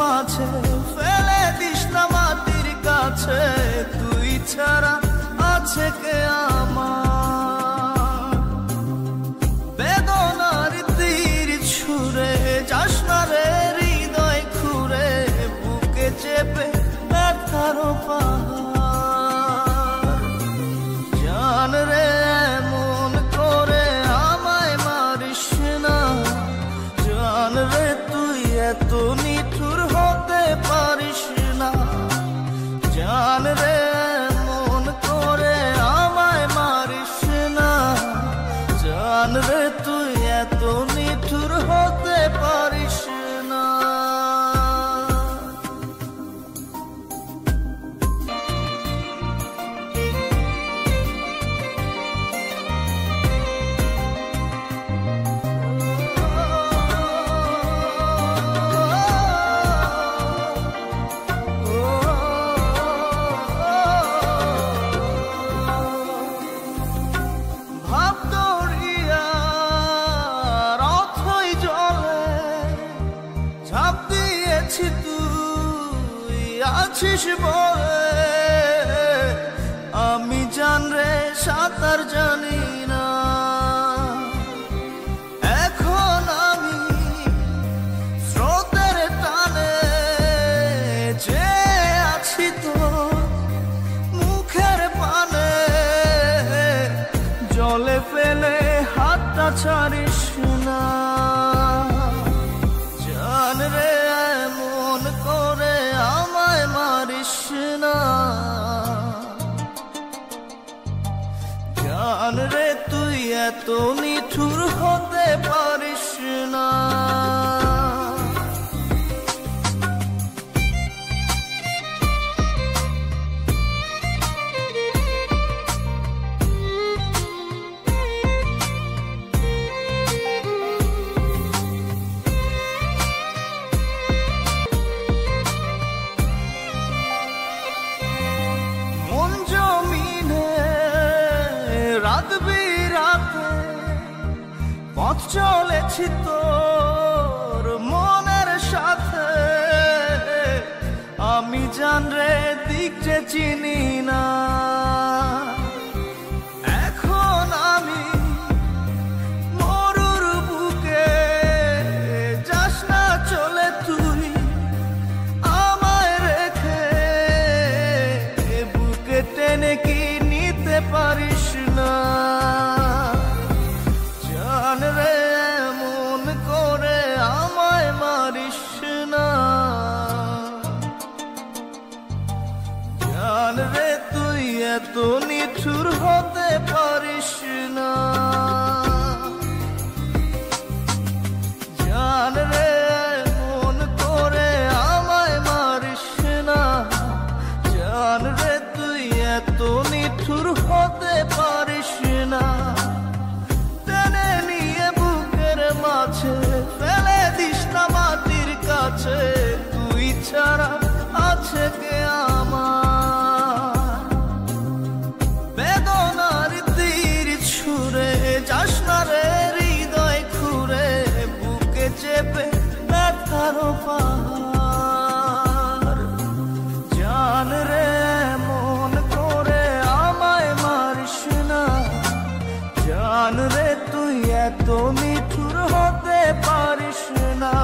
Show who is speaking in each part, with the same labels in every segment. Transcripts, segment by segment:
Speaker 1: মাঝে ফেলে দিস না মাটির কাছে, তুই ছাড়া আছে কে আমার? বেদনার তীর ছুঁড়ে যাস না রে হৃদয় খুঁড়ে, বুকে চেপে ব্যথার পাহাড়। জান রে এমন করে আমায় মারিস না, জান রে তুই এত নিঠুর হতে পারিস না। জান রে এমন করে আমায় মারিস না, জান রে তুই এত নিঠুর হতে পারিস না। আছিস বলে আমি জান রে সাঁতার জানি না, এখন আমি স্রোতের টানে যে আছি তো মুখের পানে, জলে ফেলে হাতটা ছাড়িস না। জান রে এমন করে আমায় মারিস না, জান রে তুই এত নিঠুর হতে পারিস না। পথ চলেছি তোর মনের সাথে, আমি জান রে দিক যে চিনি না, এখন আমি মরুর বুকে, যাস না চলে তুই আমায় রেখে, বুকে টেনে কি নিতে পারিস না। জান রে এমন করে আমায় মারিস না, জান রে তুই এত নিঠুর হতে পারিস না। জান রে এমন করে আমায় মারিস না, জান রে তুই এত নিঠুর হতে পারিস না। মাঝে ফেলে দিস না মাটির কাছে, তুই ছাড়া আছে কে আমার? বেদনার তীর ছুঁড়ে যাস না রে হৃদয় খুঁড়ে, বুকে চেপে ব্যথার পাহাড়। জান রে এমন করে আমায় মারিস না, জান রে তুই এত নিঠুর হতে পারিস না।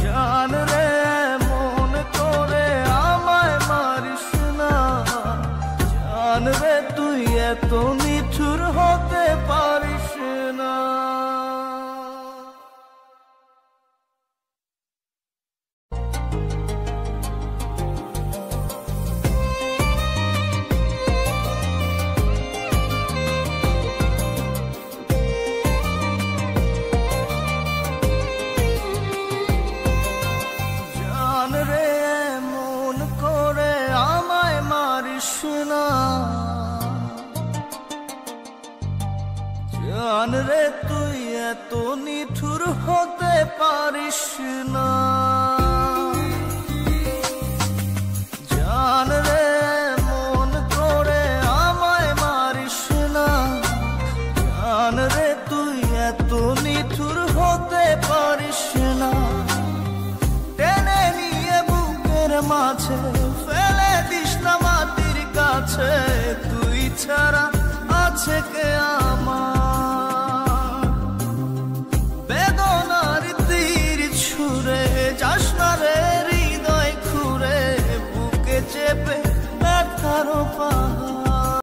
Speaker 1: জান রে এমন করে আমায় মারিস না, জান রে তুই এত নিঠুর হতে পারিস না। জান রে তুই এত নিঠুর হতে পারিস না, জান রে মন করে আমায় মারিস না, জান রে তুই এত নিঠুর হতে পারিস না। টেনে মাঝে ফেলে দিস না মাটির কাছে, তুই ছাড়া আছে কে আমার। বেদনার তীর ছুঁড়ে যাস না রে হৃদয় খুঁড়ে, বুকে চেপে ব্যথার পা